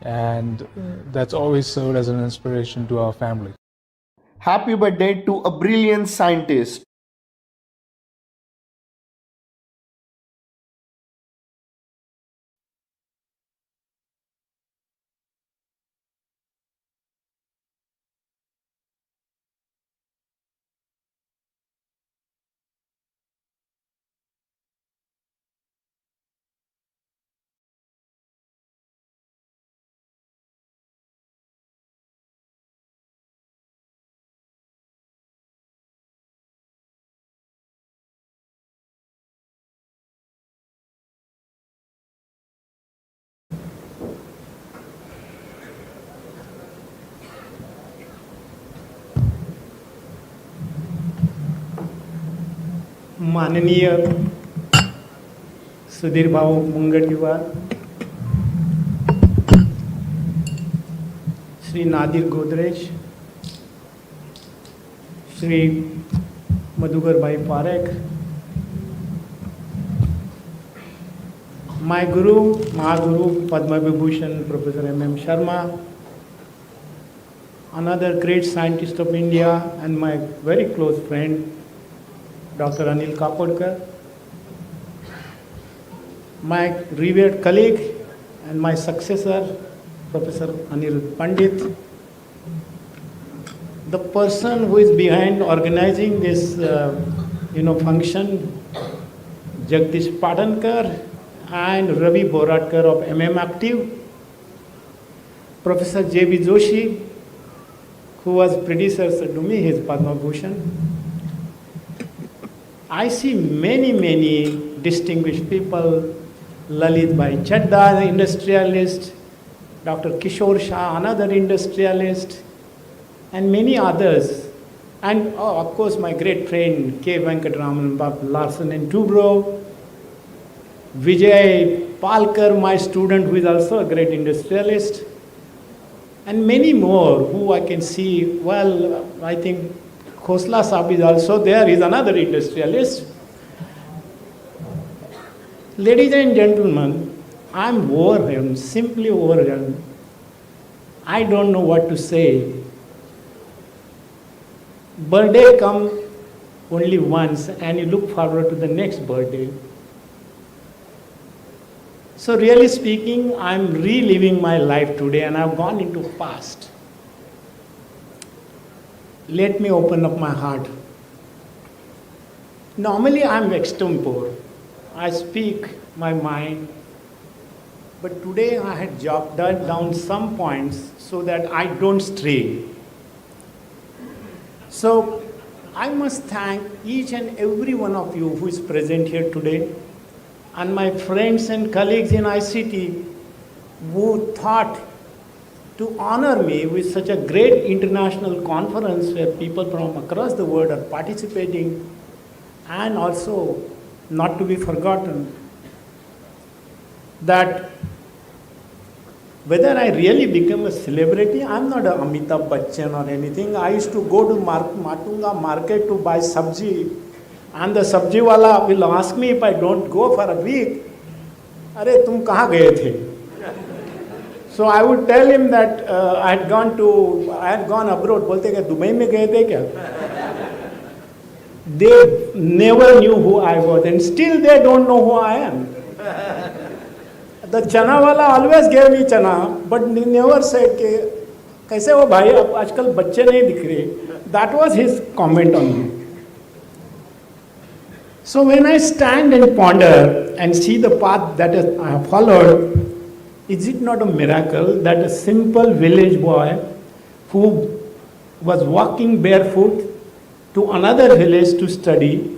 and that's always served as an inspiration to our family. Happy birthday to a brilliant scientist. माननीय सुधीर भाऊ मुंगटीवार, श्री नादिर गोदरेज, श्री मधुकर भाई Parekh, my guru, Mahaguru, Padma Vibhushan, Professor M.M. Sharma, another great scientist of India, and my very close friend, Dr. Anil Kakodkar, my revered colleague and my successor, Professor Anil Pandit, the person who is behind organizing this function, Jagdish Padankar and Ravi Boratkar of MM Active, Professor J.B. Joshi, who was predecessor to me, his Padma Bhushan. I see many distinguished people, Lalit Bhai Chadda, the industrialist, Dr. Kishore Shah, another industrialist, and many others. And of course my great friend K. Venkatraman Larsen in Tubro, Vijay Palkar, my student, who is also a great industrialist, and many more who I can see. Well, I think Khosla Saab is also there, he is another industrialist. Ladies and gentlemen, I am overwhelmed, simply overwhelmed. I don't know what to say. Birthday comes only once and you look forward to the next birthday. So really speaking, I am reliving my life today and I have gone into past. Let me open up my heart. Normally I am extempore. I speak my mind. But today I had jotted down some points so that I don't stray. So I must thank each and every one of you who is present here today, and my friends and colleagues in ICT who thought to honor me with such a great international conference where people from across the world are participating, and also not to be forgotten that whether I really become a celebrity, I'm not a Amitabh Bachchan or anything. I used to go to Matunga market to buy sabji, and the sabji wala will ask me if I don't go for a week, "Are tum kahan gaye the?" So I would tell him that I had gone abroad. Bolte kya Dubai mein gaye the kya? They never knew who I was, and still they don't know who I am. The chana wala always gave me chana, but never said ke kaise ho bhai ab aajkal bacche nahi dikh rahe. That was his comment on me. So when I stand and ponder and see the path that I have followed, is it not a miracle that a simple village boy who was walking barefoot to another village to study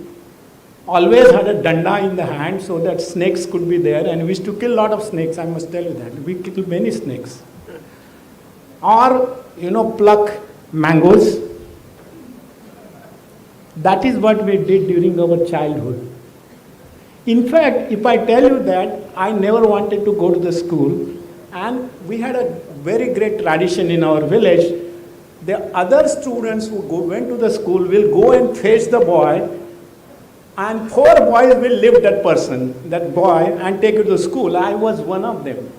always had a danda in the hand so that snakes could be there, and we used to kill a lot of snakes, I must tell you that. We killed many snakes. Or, pluck mangoes. That is what we did during our childhood. In fact, if I tell you that I never wanted to go to the school, and we had a very great tradition in our village, the other students who went to the school will go and fetch the boy, and 4 boys will lift that boy, and take it to school. I was one of them.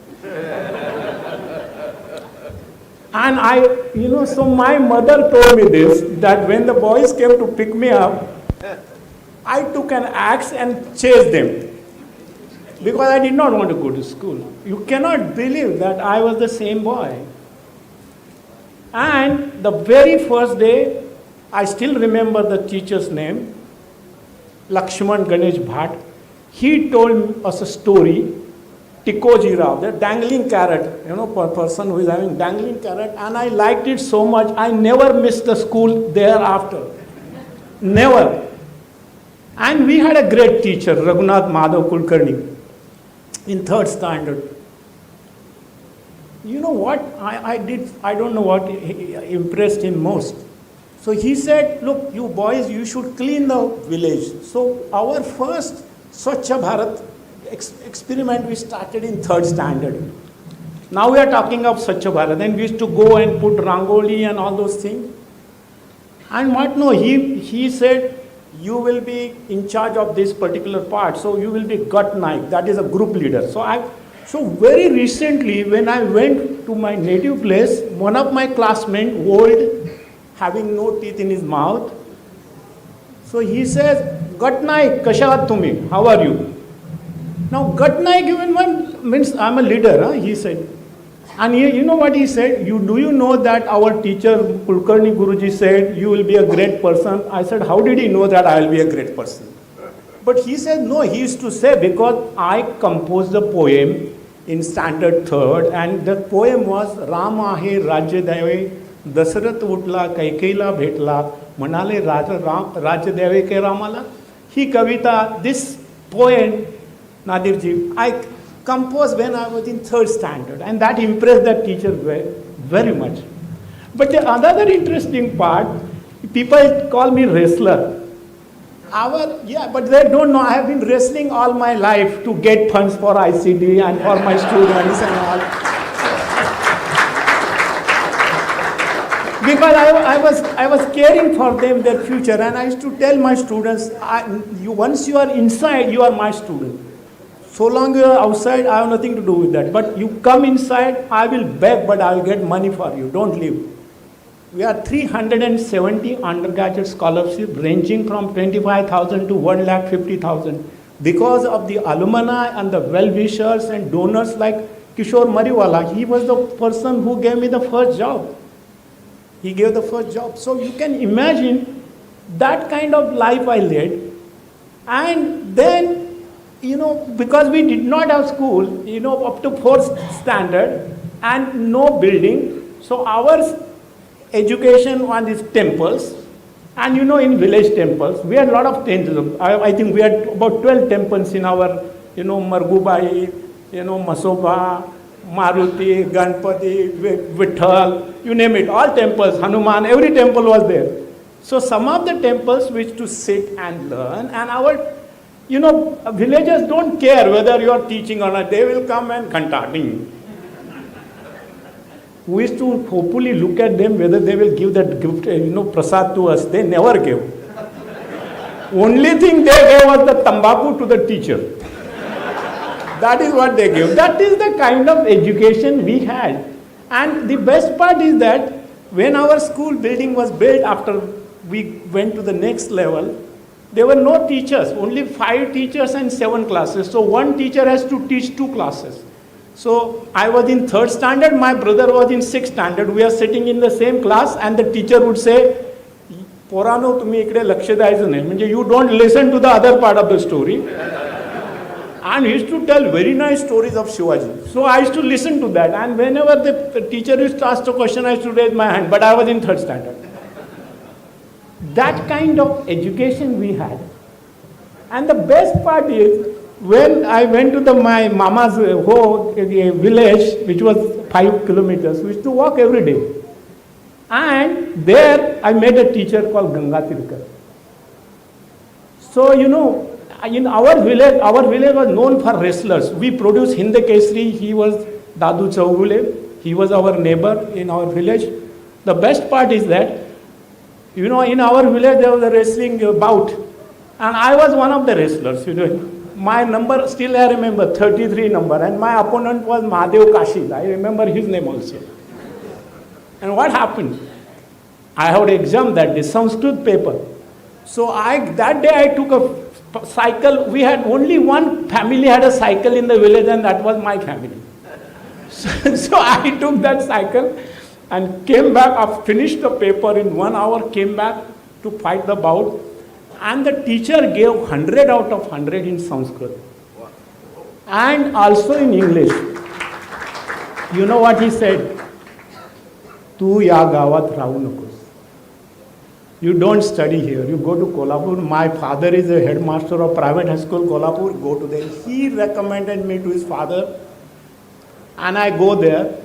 And so my mother told me this, that when the boys came to pick me up, I took an axe and chased them. Because I did not want to go to school. You cannot believe that I was the same boy. And the very first day, I still remember the teacher's name, Lakshman Ganesh Bhatt. He told us a story, Tikoji Rao, the dangling carrot, person who is having dangling carrot, and I liked it so much, I never missed the school thereafter. Never. And we had a great teacher, Raghunath Madhav Kulkarni, in 3rd standard. You know what I did? I don't know what impressed him most. So he said, look, you boys, you should clean the village. So our first Swachh Bharat experiment we started in 3rd standard. Now we are talking of Swachh Bharat. Then we used to go and put rangoli and all those things. And what? No, he said, you will be in charge of this particular part. So you will be gut Naik, that is a group leader. So very recently, when I went to my native place, one of my classmates, old, having no teeth in his mouth, so he says, Gut Naik, kasha tumi, how are you? Now, Gut Naik even means I'm a leader, he said. And you know what he said? Do you know that our teacher, Kulkarni Guruji, said, you will be a great person? I said, how did he know that I will be a great person? But he said, no, he used to say, because I composed a poem in standard 3rd, and the poem was, Ram ahe Rajya Deve, Dasarath utla, Kaikeila bhetla, Manale Rajya Deve ke Ramala. He Kavita, this poem, Nadirji, I composed when I was in 3rd standard, and that impressed the teacher very much. But the other interesting part, people call me wrestler. But they don't know I have been wrestling all my life to get funds for ICD and for my students and all. Because I was caring for them, their future, and I used to tell my students, once you are inside, you are my student. So long you are outside, I have nothing to do with that. But you come inside, I will beg, but I will get money for you. Don't leave. We are 370 undergraduate scholarships ranging from 25,000 to 1,50,000 because of the alumni and the well-wishers and donors like Kishore Mariwala. He was the person who gave me the first job. He gave the first job. So you can imagine that kind of life I led. And then, because we did not have school, up to 4th standard and no building. So our education on these temples, and in village temples, we had a lot of temples. I think we had about 12 temples in our, Margubai, Masoba, Maruti, Ganpati, Vithal, you name it, all temples, Hanuman, every temple was there. So some of the temples we used to sit and learn, and our, villagers don't care whether you are teaching or not, they will come and kantating. We used to hopefully look at them whether they will give that gift, prasad to us. They never gave. Only thing they gave was the tambaku to the teacher. That is what they gave. That is the kind of education we had. And the best part is that when our school building was built after we went to the next level, there were no teachers, only 5 teachers and 7 classes. So one teacher has to teach 2 classes. So I was in 3rd standard, my brother was in 6th standard. We are sitting in the same class and the teacher would say, Porano, tumi ikde laksha dayचं nahi. You don't listen to the other part of the story. And he used to tell very nice stories of Shivaji. So I used to listen to that. And whenever the teacher used to ask a question, I used to raise my hand. But I was in 3rd standard. That kind of education we had. And the best part is, when I went to my mama's village, which was 5 kilometers, we used to walk every day. And there I met a teacher called Ganga Tirkar. So, in our village was known for wrestlers. We produced Hinde Kesri. He was Dadu Chaugule. He was our neighbor in our village. The best part is that, in our village there was a wrestling bout. And I was one of the wrestlers, My number, still I remember, 33 number. And my opponent was Mahadev Kashid. I remember his name also. And what happened? I had exam that day, Sanskrit paper. So that day I took a cycle. We had only one family had a cycle in the village, and that was my family. So I took that cycle and came back. I finished the paper in 1 hour, came back to fight the bout. And the teacher gave 100 out of 100 in Sanskrit. And also in English. You know what he said? Tu ya gavat rahu nakus. You don't study here. You go to Kolhapur. My father is a headmaster of private high school, Kolhapur. Go to there. He recommended me to his father. And I go there.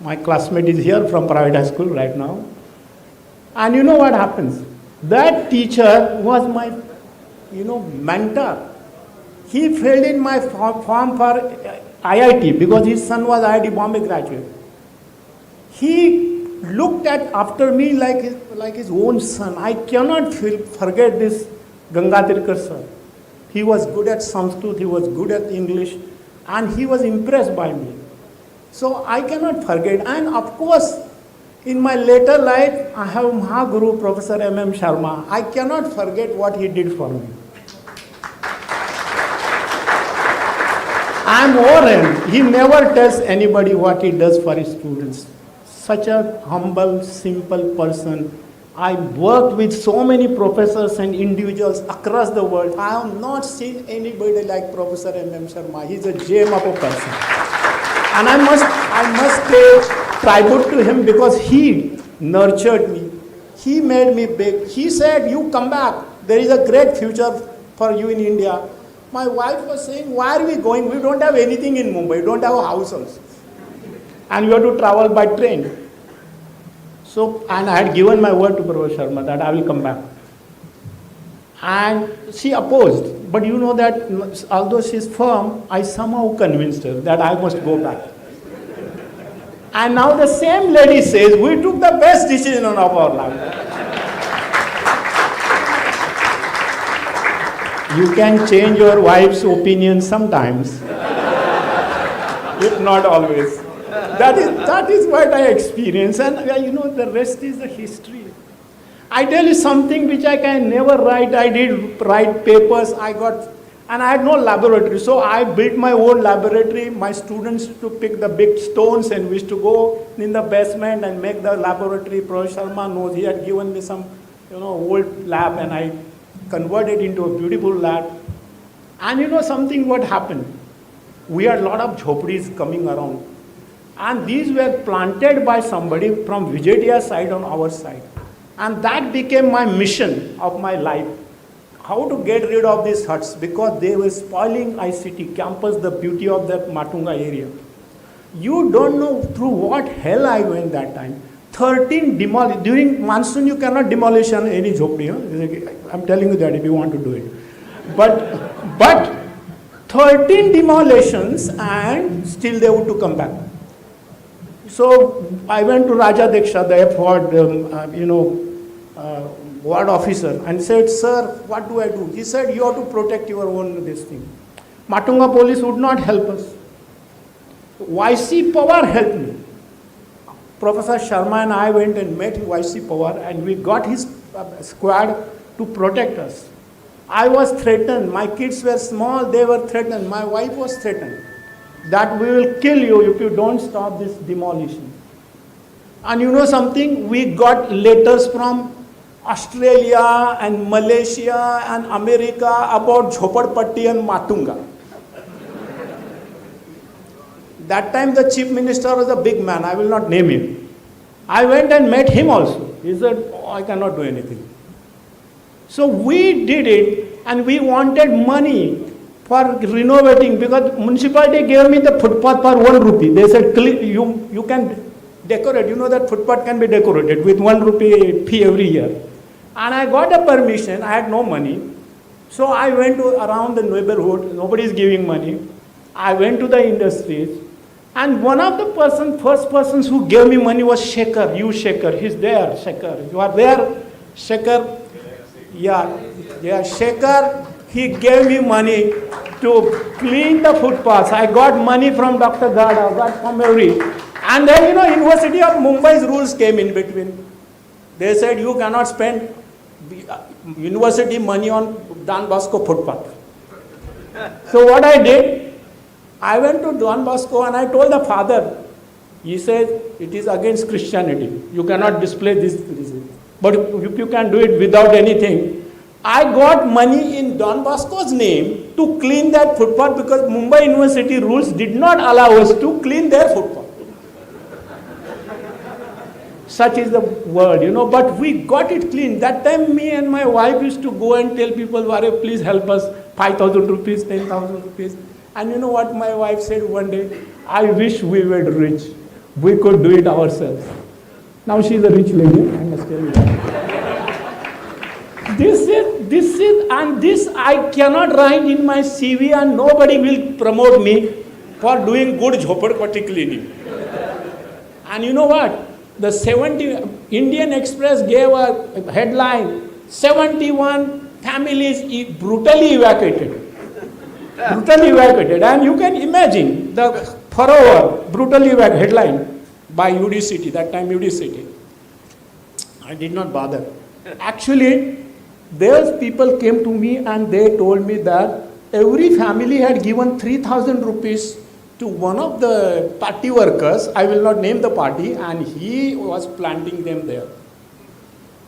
My classmate is here from private high school right now. And you know what happens? That teacher was my, mentor. He filled in my form for IIT because his son was IIT Bombay graduate. He looked after me like his own son. I cannot forget this Gangatirkar sir. He was good at Sanskrit, he was good at English, and he was impressed by me. So I cannot forget. And of course, in my later life, I have Mahaguru, Professor M.M. Sharma. I cannot forget what he did for me. I am over him. He never tells anybody what he does for his students. Such a humble, simple person. I worked with so many professors and individuals across the world. I have not seen anybody like Professor M.M. Sharma. He's a gem of a person. And I must pay tribute to him because he nurtured me. He made me big. He said, you come back. There is a great future for you in India. My wife was saying, why are we going? We don't have anything in Mumbai. We don't have a house also. And we have to travel by train. So, and I had given my word to Professor Sharma that I will come back. And she opposed. But you know that although she is firm, I somehow convinced her that I must go back. And now the same lady says, we took the best decision of our life. You can change your wife's opinion sometimes, if not always. That is what I experienced, and the rest is the history. I tell you something which I can never write. I did write papers, and I had no laboratory, so I built my own laboratory. My students used to pick the big stones, and we used to go in the basement and make the laboratory. Professor Sharma knows, he had given me some, old lab, and I converted into a beautiful lab. And something what happened? We had a lot of jhopdis coming around. And these were planted by somebody from Vijayatiya side on our side. And that became my mission of my life. How to get rid of these huts, because they were spoiling ICT campus, the beauty of that Matunga area. You don't know through what hell I went that time. 13 during monsoon you cannot demolish any jhopdi. Huh? I'm telling you that if you want to do it. But 13 demolitions and still they would to come back. So I went to Raja Diksha, the ward officer, and said, sir, what do I do? He said, you have to protect your own this thing. Matunga police would not help us. YC Pawar helped me. Professor Sharma and I went and met YC Pawar, and we got his squad to protect us. I was threatened. My kids were small, they were threatened. My wife was threatened that we will kill you if you don't stop this demolition. And you know something? We got letters from Australia and Malaysia and America about Jhopadpatti and Matunga. That time the chief minister was a big man, I will not name him. I went and met him also. He said, oh, I cannot do anything. So we did it, and we wanted money for renovating, because municipality gave me the footpath for 1 rupee. They said, you can decorate. You know that footpath can be decorated with 1 rupee fee every year. And I got a permission. I had no money. So I went around the neighborhood. Nobody is giving money. I went to the industries. And one of the first persons who gave me money was Shekhar. You Shekhar. He's there, Shekhar. You are there, Shekhar? Yeah, Shekhar. He gave me money to clean the footpaths. I got money from Dr. Yadav, got from every. And then, University of Mumbai's rules came in between. They said you cannot spend university money on Don Bosco footpath. So what I did, I went to Don Bosco and I told the father. He said, it is against Christianity. You cannot display this. But if you can do it without anything, I got money in Don Bosco's name to clean that footpath because Mumbai University rules did not allow us to clean their footpath. Such is the world, but we got it clean. That time me and my wife used to go and tell people, Vare, please help us, 5,000 rupees, 10,000 rupees. And you know what my wife said one day? I wish we were rich. We could do it ourselves. Now she is a rich lady, I must tell you that. This I cannot write in my CV and nobody will promote me for doing good jhopadpatti cleaning. And you know what? The Indian Express gave a headline, 71 families brutally evacuated. Brutally evacuated. And you can imagine the thorough, brutally evacuated headline by UD City, that time UD City. I did not bother. Actually, those people came to me and they told me that every family had given 3,000 rupees to one of the party workers. I will not name the party, and he was planting them there.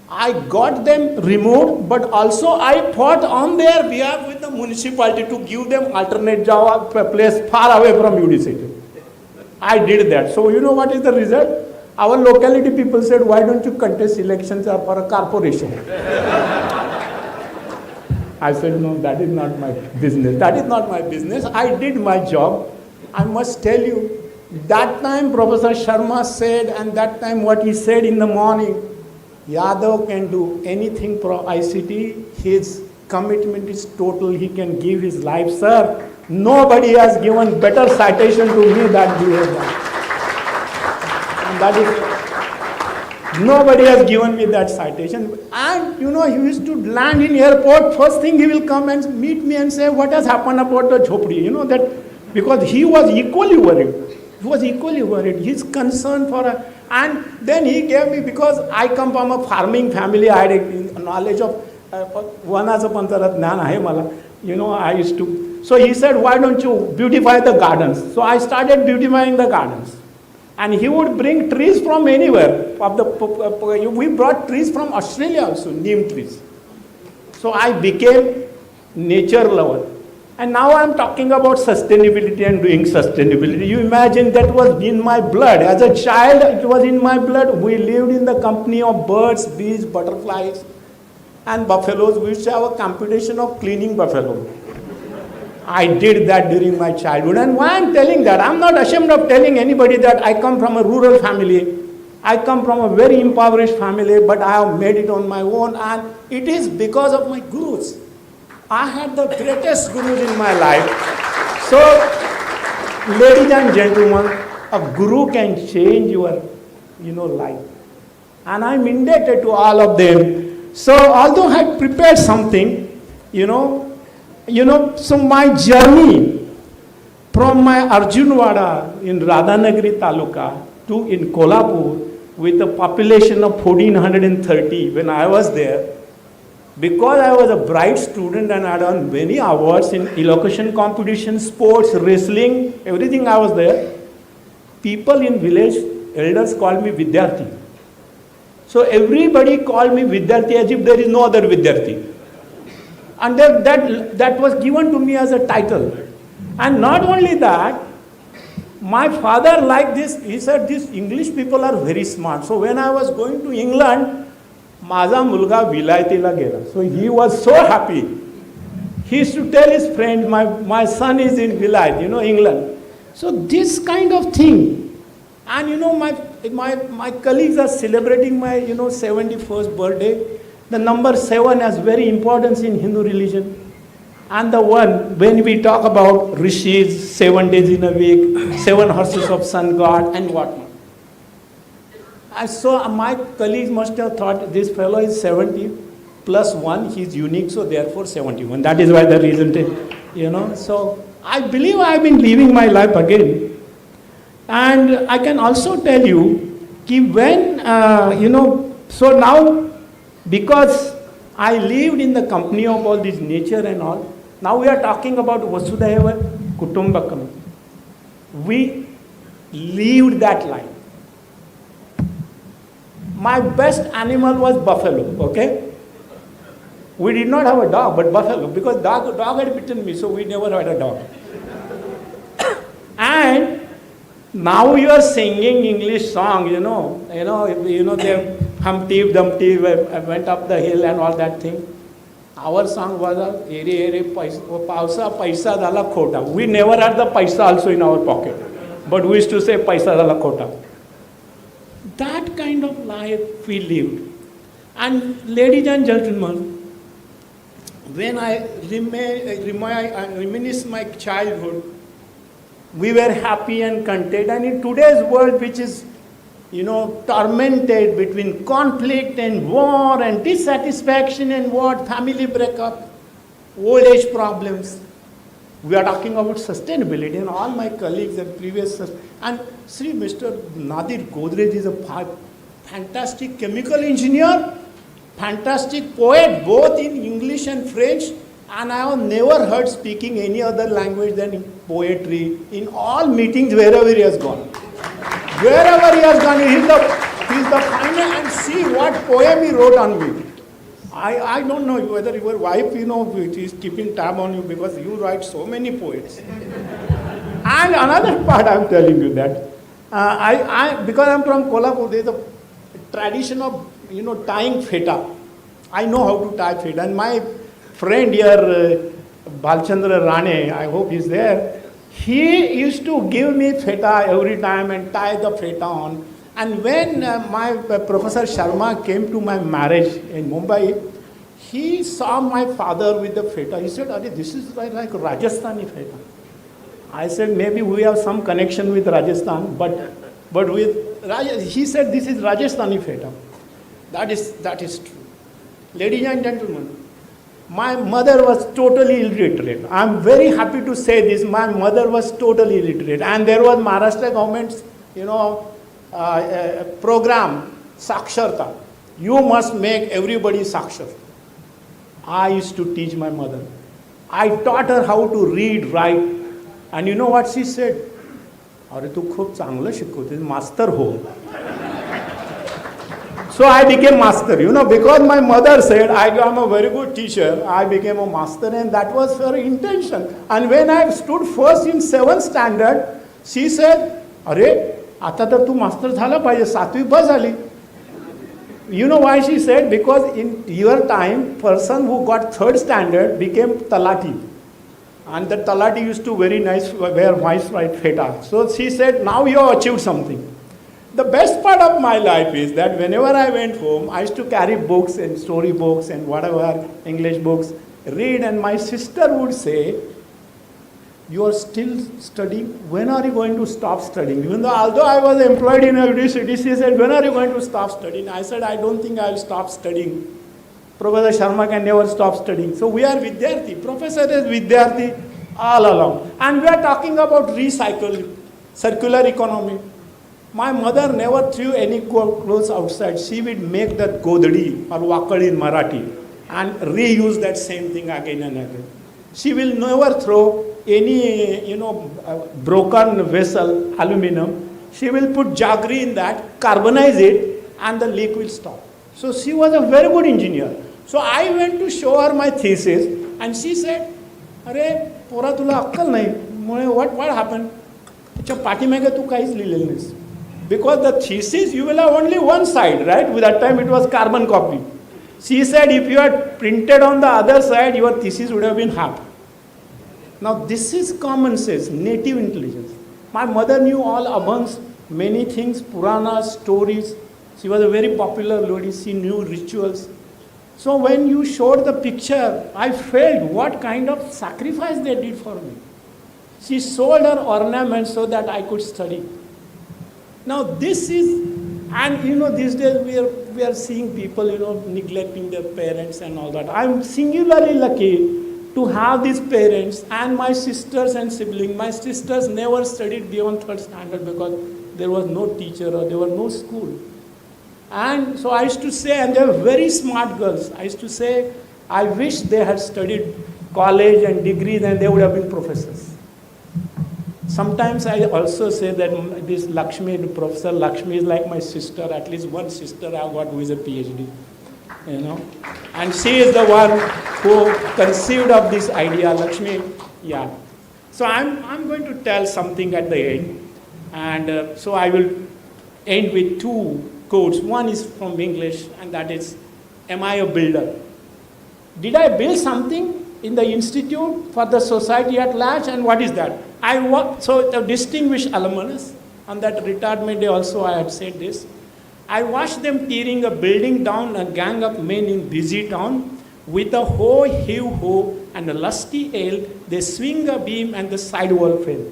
I got them removed, but also I fought on their behalf with the municipality to give them alternate job, a place far away from UD City. I did that. So you know what is the result? Our locality people said, why don't you contest elections for a corporation? I said, no, that is not my business. That is not my business. I did my job. I must tell you, that time Professor Sharma said, and that time what he said in the morning, Yadav can do anything for ICT. His commitment is total. He can give his life, sir. Nobody has given better citation to me than he has done. And that is, nobody has given me that citation. And he used to land in airport. First thing he will come and meet me and say, what has happened about the Chopri? That because he was equally worried. He was equally worried. His concern for and then he gave me, because I come from a farming family, I had a knowledge of Vanacha Pancharat Jnana hai mala. I used to. So he said, why don't you beautify the gardens? So I started beautifying the gardens. And he would bring trees from anywhere. We brought trees from Australia also, neem trees. So I became nature lover. And now I am talking about sustainability and doing sustainability. You imagine that was in my blood. As a child, it was in my blood. We lived in the company of birds, bees, butterflies, and buffaloes. We used to have a competition of cleaning buffalo. I did that during my childhood. And why I am telling that? I am not ashamed of telling anybody that I come from a rural family. I come from a very impoverished family, but I have made it on my own. And it is because of my gurus. I had the greatest gurus in my life. So, ladies and gentlemen, a guru can change your, life. And I'm indebted to all of them. So, although I had prepared something, so my journey from my Arjunwada in Radhanagari Taluka to in Kolhapur with a population of 1430 when I was there, because I was a bright student and I had done many awards in elocution competition, sports, wrestling, everything I was there, people in village, elders called me Vidyarthi. So everybody called me Vidyarthi as if there is no other Vidyarthi. And that was given to me as a title. And not only that, my father liked this. He said, these English people are very smart. So when I was going to England, Maza mulga vilayatila gela. So he was so happy. He used to tell his friend, my son is in Vilayat, England. So this kind of thing. And my colleagues are celebrating my 71st birthday. The number 7 has very importance in Hindu religion. And the one, when we talk about rishis, 7 days in a week, 7 horses of sun god, and whatnot. So my colleagues must have thought this fellow is 70 plus 1, he is unique, so therefore 71. That is why the reason, So I believe I have been living my life again. And I can also tell you, कि when, so now, because I lived in the company of all this nature and all, now we are talking about Vasudhaiva Kutumbakam. We lived that life. My best animal was buffalo, okay? We did not have a dog, but buffalo, because dog had bitten me, so we never had a dog. And now you are singing English song, they Humpty Dumpty went up the hill and all that thing. Our song was ere pausa paisa dala khota. We never had the paisa also in our pocket, but we used to say paisa dala khota. That kind of life we lived. And ladies and gentlemen, when I reminisce my childhood, we were happy and content. And in today's world, which is, tormented between conflict and war and dissatisfaction and what, family breakup, old age problems, we are talking about sustainability, and all my colleagues and previous, and see, Mr. Nadir Godrej is a fantastic chemical engineer, fantastic poet, both in English and French, and I have never heard speaking any other language than poetry in all meetings wherever he has gone. Wherever he has gone, he's the final, and see what poem he wrote on me. I don't know whether your wife, is keeping tab on you because you write so many poets. And another part I'm telling you that, because I'm from Kolhapur, there's a tradition of, tying feta. I know how to tie feta. And my friend here, Balchandra Rane, I hope he's there, he used to give me feta every time and tie the feta on. And when my Professor Sharma came to my marriage in Mumbai, he saw my father with the feta. He said, this is like Rajasthani feta. I said, maybe we have some connection with Rajasthan, but with he said, this is Rajasthani feta. That is true. Ladies and gentlemen, my mother was totally illiterate. I'm very happy to say this. My mother was totally illiterate. And there was Maharashtra government's, program, Saksharta. You must make everybody Sakshar. I used to teach my mother. I taught her how to read, write. And you know what she said? Are tu khub changla shikhote, master ho. So I became master, because my mother said I am a very good teacher, I became a master, and that was her intention. And when I stood first in 7th standard, she said, Are, आता तर तू master झाला पाहिजे, 7वी बस झाली. You know why she said? Because in your time, person who got 3rd standard became talati. And the talati used to wear nice white feta. So she said, now you have achieved something. The best part of my life is that whenever I went home, I used to carry books and story books and whatever, English books, read, and my sister would say, you are still studying? When are you going to stop studying? Even though, although I was employed in a university, she said, when are you going to stop studying? I said, I don't think I will stop studying. Professor Sharma can never stop studying. So we are Vidyarthi. Professor is Vidyarthi all along. And we are talking about recycle, circular economy. My mother never threw any clothes outside. She would make that godadi or wakad in Marathi and reuse that same thing again and again. She will never throw any, broken vessel, aluminum. She will put jaggery in that, carbonize it, and the leak will stop. So she was a very good engineer. So I went to show her my thesis, and she said, "Arey, pora tula akkal nahi." What happened? Acha patimage tu kais lilel nahi. Because the thesis, you will have only one side, right? With that time, it was carbon copy. She said, if you had printed on the other side, your thesis would have been half. Now, this is common sense, native intelligence. My mother knew all amongst many things, Puranas, stories. She was a very popular lady. She knew rituals. So when you showed the picture, I felt what kind of sacrifice they did for me. She sold her ornaments so that I could study. Now this is, and these days we are seeing people, neglecting their parents and all that. I'm singularly lucky to have these parents and my sisters and siblings. My sisters never studied beyond third standard because there was no teacher or there was no school. And so I used to say, and they were very smart girls, I used to say, I wish they had studied college and degrees and they would have been professors. Sometimes I also say that this Lakshmi, Professor Lakshmi is like my sister, at least one sister I've got who is a PhD, you know. And she is the one who conceived of this idea, Lakshmi, yeah. So I'm going to tell something at the end. And so I will end with two quotes. One is from English, and that is, am I a builder? Did I build something in the institute for the society at large, and what is that? So the distinguished alumnus, on that retirement day also I had said this, I watched them tearing a building down, a gang of men in busy town, with a hoe, heave ho, and a lusty ale, they swing a beam and the side wall fell.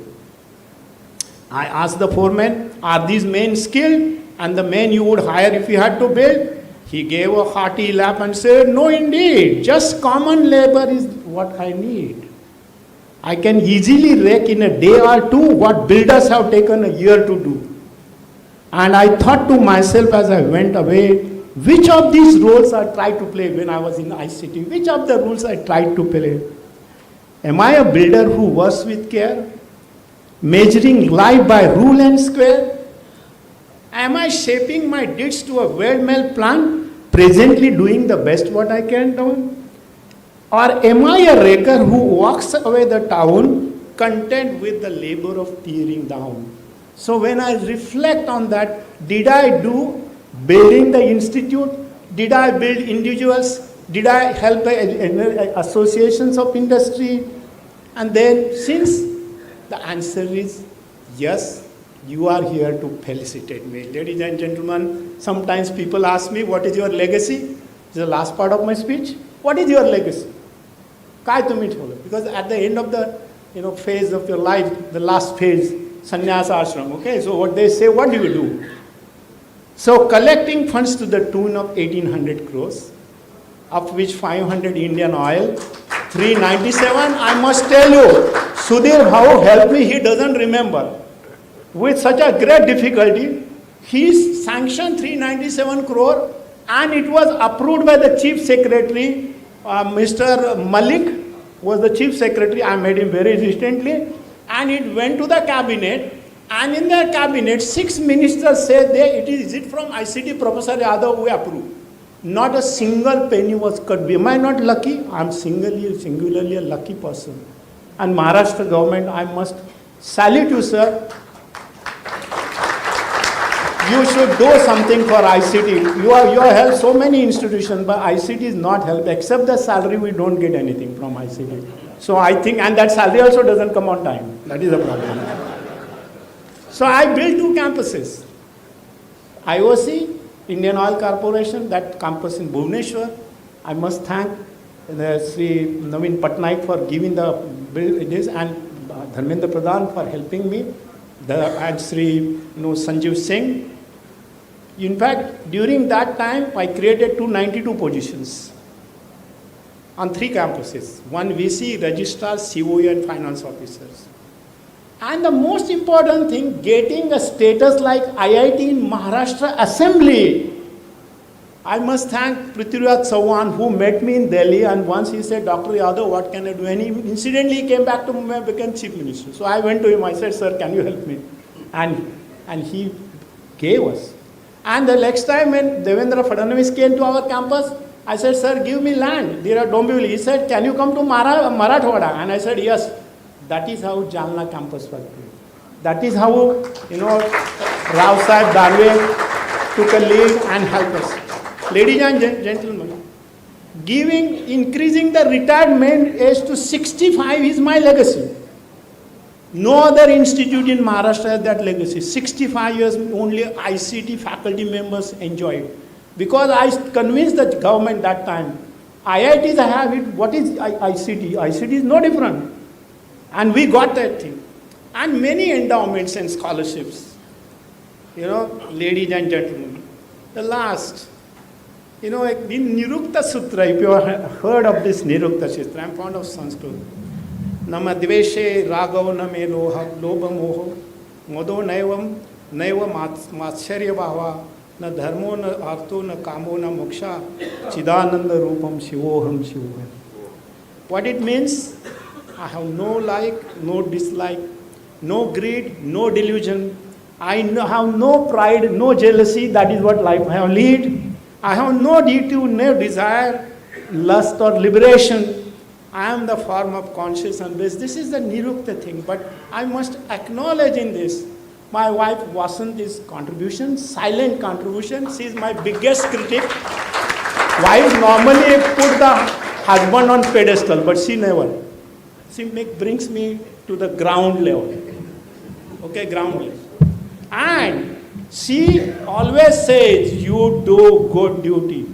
I asked the foreman, are these men skilled, and the men you would hire if you had to build? He gave a hearty laugh and said, no indeed, just common labor is what I need. I can easily rake in a day or two what builders have taken a year to do. And I thought to myself as I went away, which of these roles I tried to play when I was in ICT? Which of the roles I tried to play? Am I a builder who works with care? Measuring life by rule and square? Am I shaping my deeds to a well-made plan, presently doing the best what I can do? Or am I a raker who walks away the town, content with the labor of tearing down? So when I reflect on that, did I do building the institute? Did I build individuals? Did I help associations of industry? And then since the answer is yes, you are here to felicitate me. Ladies and gentlemen, sometimes people ask me, what is your legacy? This is the last part of my speech. What is your legacy? Because at the end of the phase of your life, the last phase, sannyasa ashram, okay? So what they say, what do you do? So collecting funds to the tune of 1800 crores, of which 500 Indian oil, 397, I must tell you, Sudhir Bhau helped me, he doesn't remember. With such a great difficulty, he sanctioned 397 crore and it was approved by the Chief Secretary. Mr. Malik was the Chief Secretary, I met him very recently, and it went to the cabinet, and in the cabinet, 6 ministers said, is it from ICT Professor Yadav we approve? Not a single penny was cut. Am I not lucky? I am singularly a lucky person. And Maharashtra government, I must salute you, sir. You should do something for ICT. You have helped so many institutions, but ICT is not helped. Except the salary, we don't get anything from ICT. So I think, and that salary also doesn't come on time. That is the problem. So I built 2 campuses. IOC, Indian Oil Corporation, that campus in Bhubaneswar. I must thank Sri Naveen Patnaik for giving this and Dharmendra Pradhan for helping me. And Sri Sanjeev Singh. In fact, during that time, I created 292 positions on 3 campuses. 1 VC, registrar, COE and finance officers. And the most important thing, getting a status like IIT in Maharashtra Assembly. I must thank Prithviraj Chauhan who met me in Delhi, and once he said, Dr. Yadav, what can I do? And he incidentally came back to Mumbai and became Chief Minister. So I went to him, I said, sir, can you help me? And he gave us. And the next time when Devendra Fadnavis came to our campus, I said, sir, give me land near Dombivli. He said, can you come to Marathwada? And I said, yes. That is how Jalna campus was built. That is how, Rao Sahib Darve took a lead and helped us. Ladies and gentlemen, increasing the retirement age to 65 is my legacy. No other institute in Maharashtra has that legacy. 65 years only ICT faculty members enjoy it. Because I convinced the government that time, IITs have it, what is ICT? ICT is no different. And we got that thing. And many endowments and scholarships. Ladies and gentlemen, the last, You know, in Nirukta Sutra, if you have heard of this Nirukta Sutra, I'm fond of Sanskrit. Nama dveshe ragav na me lobha moho modo naiva matsyarya bhava na dharmo na artho na kamo na moksha chidananda rupam shivoham shivoham. What it means? I have no like, no dislike, no greed, no delusion. I have no pride, no jealousy. That is what life I have lead. I have no duty, no desire, lust or liberation. I am the form of conscious and bliss. This is the Nirukta thing. But I must acknowledge in this, my wife Vasanti's contribution, silent contribution. She is my biggest critic. Wives normally put the husband on pedestal, but she never. She brings me to the ground level. Okay, ground level. And she always says, you do good duty.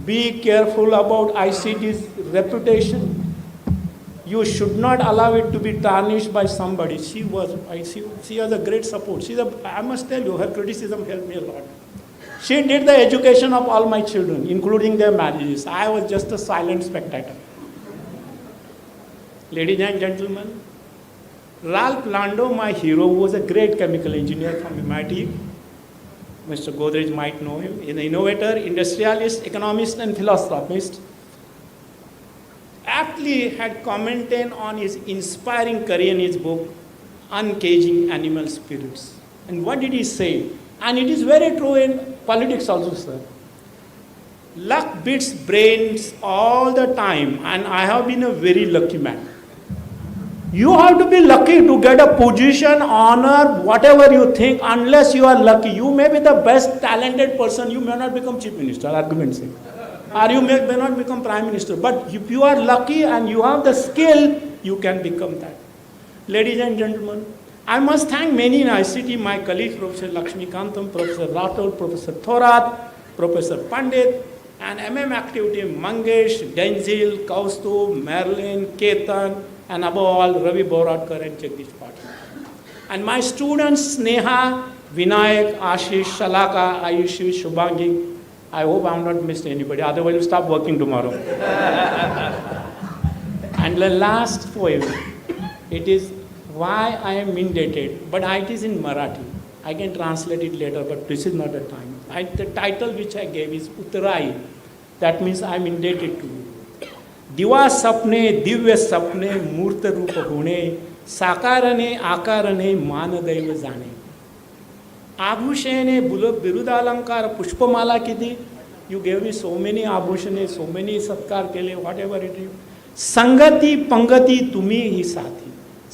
Be careful about ICT's reputation. You should not allow it to be tarnished by somebody. She was a great support. I must tell you, her criticism helped me a lot. She did the education of all my children, including their marriages. I was just a silent spectator. Ladies and gentlemen, Ralph Lando, my hero, was a great chemical engineer from MIT. Mr. Godrej might know him. An innovator, industrialist, economist, and philanthropist. Aptly had commented on his inspiring career in his book, Uncaging Animal Spirits. And what did he say? And it is very true in politics also, sir. Luck beats brains all the time, and I have been a very lucky man. You have to be lucky to get a position, honor, whatever you think. Unless you are lucky, you may be the best talented person, you may not become chief minister, argument sake. Or you may not become prime minister. But if you are lucky and you have the skill, you can become that. Ladies and gentlemen, I must thank many in ICT, my colleagues, Professor Lakshmikantam, Professor Rathod, Professor Thorat, Professor Pandit, and MM activity, Mangesh, Denzil, Kaustubh, Marilyn, Ketan, and above all, Ravi Boradkar and Jagdish Patil. And my students, Sneha, Vinayak, Ashish, Shalaka, Ayushi, Shubhangi. I hope I have not missed anybody, otherwise we'll stop working tomorrow. And the last poem, it is why I am indebted, but it is in Marathi. I can translate it later, but this is not the time. The title which I gave is Uttarai. That means I am indebted to you. दिवा सपने दिव्य सपने मूर्त रूप होणे साकारने आकारने मानदैव जाणे आभूषणे बिरुदालंकार पुष्पमाला किती you gave me so many आभूषणे so many सत्कार केले whatever it is संगती पंगती तुम्ही ही साथी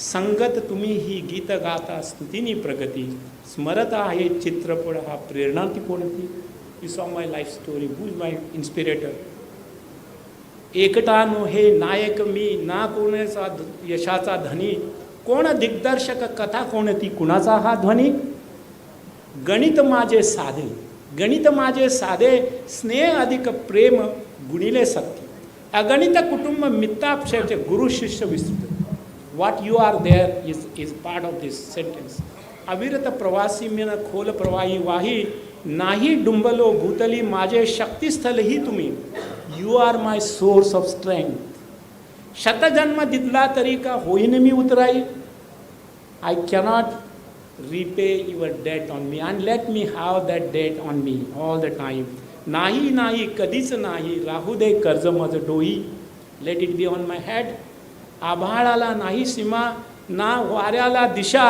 संगत तुम्ही ही गीत गाता स्तुतीनी प्रगती स्मरता आहे चित्रपट हा प्रेरणा ती कोणती you saw my life story who is my inspirator एकटा नो हे नायक मी ना कोणाचा यशाचा धनी कोण दिग्दर्शक कथा कोणती कुणाचा हा ध्वनी गणित माझे साधे स्नेह अधिक प्रेम गुणिले सत्य अगणित कुटुंब मित्राक्षरचे गुरु शिष्य विस्तृत what you are there is part of this sentence अविरत प्रवासी मेन खोल प्रवाही वाही नाही डुंबलो भूतली माझे शक्तिस्थल ही तुम्ही you are my source of strength शतजन्म दिदला तरी का होईन मी उतराई I cannot repay your debt on me and let me have that debt on me all the time नाही नाही कधीच नाही राहू दे कर्ज माझं डोई let it be on my head आभाळाला नाही सीमा ना वाऱ्याला दिशा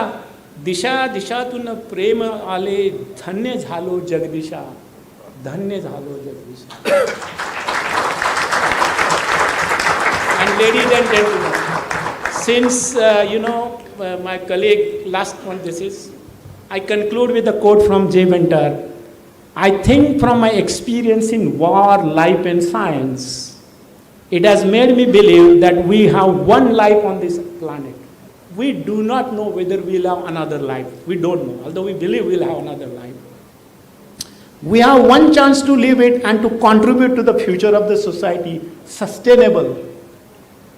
दिशा दिशातून प्रेम आले धन्य झालो जगदिशा धन्य झालो जगदिशा and ladies and gentlemen since my colleague last one this is I conclude with a quote from J. Ventar. I think from my experience in war, life and science, it has made me believe that we have one life on this planet. We do not know whether we will have another life. We don't know, although we believe we will have another life. We have one chance to live it and to contribute to the future of the society, sustainable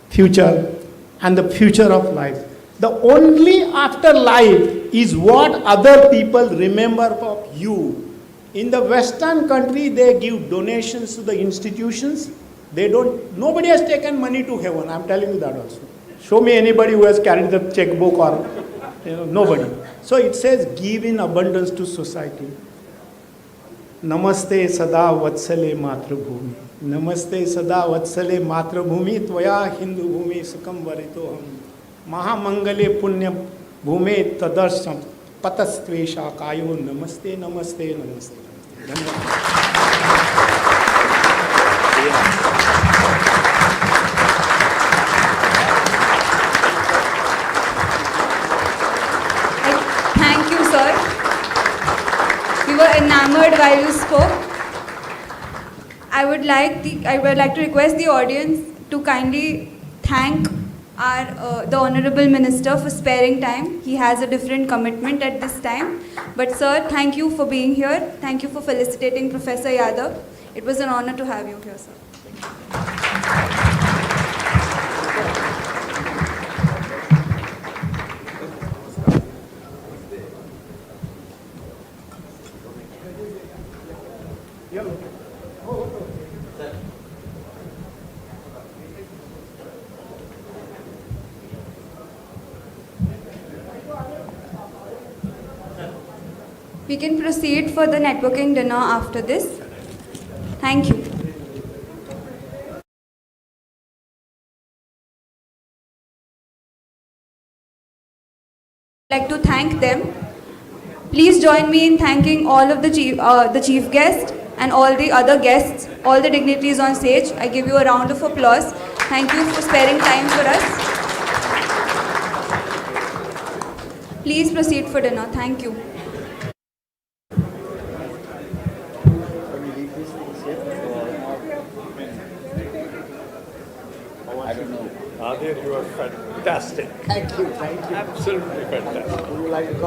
future and the future of life. The only afterlife is what other people remember of you. In the Western country, they give donations to the institutions. They don't, nobody has taken money to heaven. I'm telling you that also. Show me anybody who has carried the checkbook or, nobody. So it says, give in abundance to society. Namaste sada vatsale matrabhumi. Namaste sada vatsale matrabhumi. Tvaya hindu bhumi sukam varito ham. Mahamangale punya bhume tadarsham. Patastvesha kayo. Namaste, namaste, namaste. धन्यवाद. Thank you, sir. We were enamored while you spoke. I would like to request the audience to kindly thank the Honorable Minister for sparing time. He has a different commitment at this time. But sir, thank you for being here. Thank you for felicitating Professor Yadav. It was an honor to have you here, sir. We can proceed for the networking dinner after this. Thank you. I'd like to thank them. Please join me in thanking all of the chief guest and all the other guests, all the dignitaries on stage. I give you a round of applause. Thank you for sparing time for us. Please proceed for dinner. Thank you. I don't know. Nadir, you are fantastic. Thank you. Absolutely fantastic. Would you like to